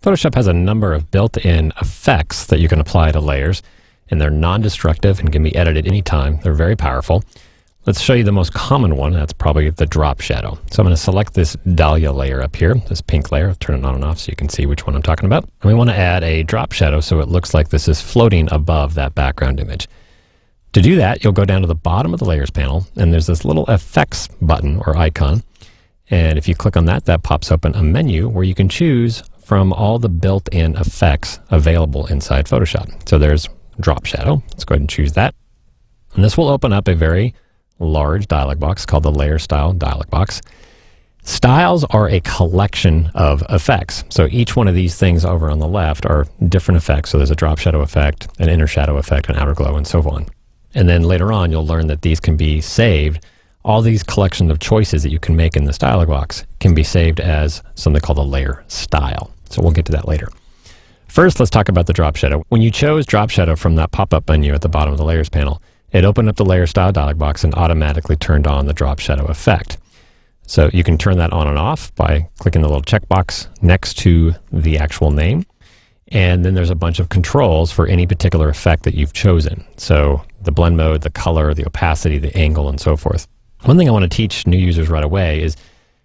Photoshop has a number of built-in effects that you can apply to layers, and they're non-destructive and can be edited anytime. They're very powerful. Let's show you the most common one. That's probably the drop shadow. So I'm going to select this dahlia layer up here, this pink layer. I'll turn it on and off so you can see which one I'm talking about. And we want to add a drop shadow so it looks like this is floating above that background image. To do that, you'll go down to the bottom of the Layers panel, and there's this little Effects button or icon. And if you click on that, that pops open a menu where you can choose from all the built-in effects available inside Photoshop. So there's drop shadow. Let's go ahead and choose that. And this will open up a very large dialog box called the Layer Style dialog box. Styles are a collection of effects. So each one of these things over on the left are different effects. So there's a drop shadow effect, an inner shadow effect, an outer glow, and so on. And then later on, you'll learn that these can be saved. All these collection of choices that you can make in this dialog box can be saved as something called a layer style. So we'll get to that later. First, let's talk about the drop shadow. When you chose drop shadow from that pop-up menu at the bottom of the Layers panel, it opened up the Layer Style dialog box and automatically turned on the drop shadow effect. So you can turn that on and off by clicking the little checkbox next to the actual name. And then there's a bunch of controls for any particular effect that you've chosen. So the blend mode, the color, the opacity, the angle, and so forth. One thing I want to teach new users right away is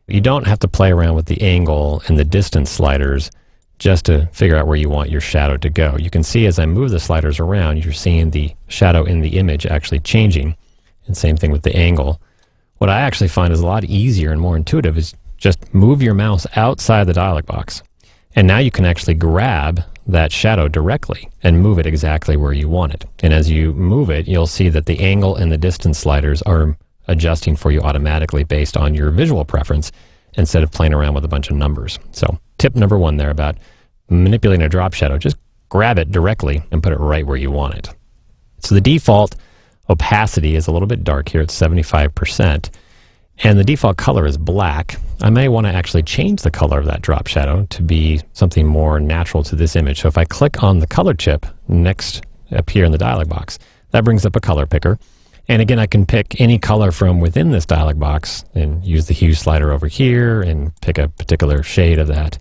you don't have to play around with the angle and the distance sliders just to figure out where you want your shadow to go. You can see as I move the sliders around, you're seeing the shadow in the image actually changing. And same thing with the angle. What I actually find is a lot easier and more intuitive is just move your mouse outside the dialog box. And now you can actually grab that shadow directly and move it exactly where you want it. And as you move it, you'll see that the angle and the distance sliders are adjusting for you automatically based on your visual preference instead of playing around with a bunch of numbers. So tip number one there about manipulating a drop shadow, just grab it directly and put it right where you want it. So the default opacity is a little bit dark here at 75%, and the default color is black. I may want to actually change the color of that drop shadow to be something more natural to this image. So if I click on the color chip next up here in the dialog box, that brings up a color picker. And again, I can pick any color from within this dialog box and use the hue slider over here and pick a particular shade of that.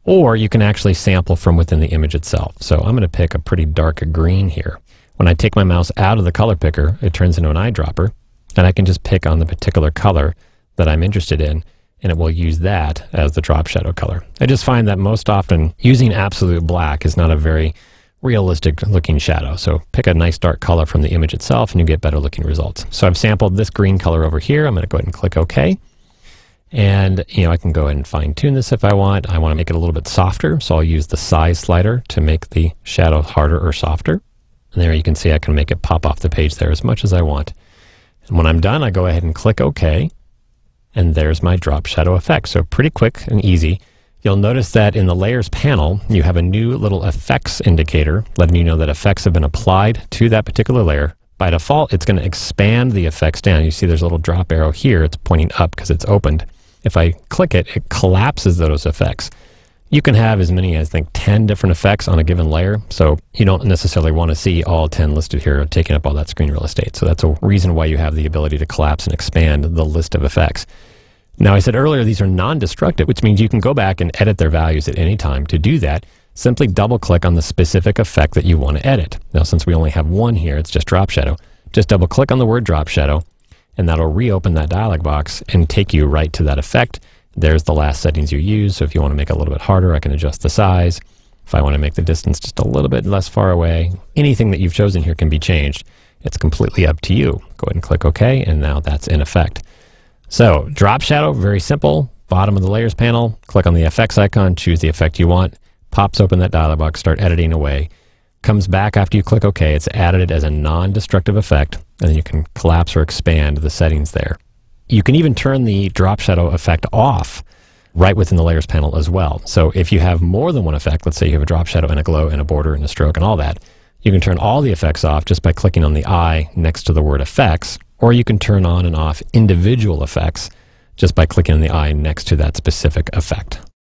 Or you can actually sample from within the image itself. So I'm going to pick a pretty dark green here. When I take my mouse out of the color picker, it turns into an eyedropper, and I can just pick on the particular color that I'm interested in, and it will use that as the drop shadow color. I just find that most often using absolute black is not a very realistic looking shadow. So pick a nice dark color from the image itself and you get better looking results. So I've sampled this green color over here. I'm going to go ahead and click OK. And I can go ahead and fine tune this if I want. I want to make it a little bit softer. So I'll use the size slider to make the shadow harder or softer. And there you can see I can make it pop off the page there as much as I want. And when I'm done, I go ahead and click OK. And there's my drop shadow effect. So pretty quick and easy. You'll notice that in the Layers panel, you have a new little effects indicator letting you know that effects have been applied to that particular layer. By default, it's going to expand the effects down. You see there's a little drop arrow here. It's pointing up because it's opened. If I click it, it collapses those effects. You can have as many as, I think, 10 different effects on a given layer. So you don't necessarily want to see all 10 listed here taking up all that screen real estate. So that's a reason why you have the ability to collapse and expand the list of effects. Now, I said earlier these are non-destructive, which means you can go back and edit their values at any time. To do that, simply double-click on the specific effect that you want to edit. Now, since we only have one here, it's just drop shadow. Just double-click on the word drop shadow, and that'll reopen that dialog box and take you right to that effect. There's the last settings you use, so if you want to make it a little bit harder, I can adjust the size. If I want to make the distance just a little bit less far away, anything that you've chosen here can be changed. It's completely up to you. Go ahead and click OK, and now that's in effect. So, drop shadow, very simple. Bottom of the Layers panel, click on the effects icon, choose the effect you want, pops open that dialog box, start editing away. Comes back after you click OK, it's added as a non-destructive effect, and then you can collapse or expand the settings there. You can even turn the drop shadow effect off right within the Layers panel as well. So if you have more than one effect, let's say you have a drop shadow and a glow and a border and a stroke and all that, you can turn all the effects off just by clicking on the eye next to the word effects. Or you can turn on and off individual effects just by clicking on the eye next to that specific effect.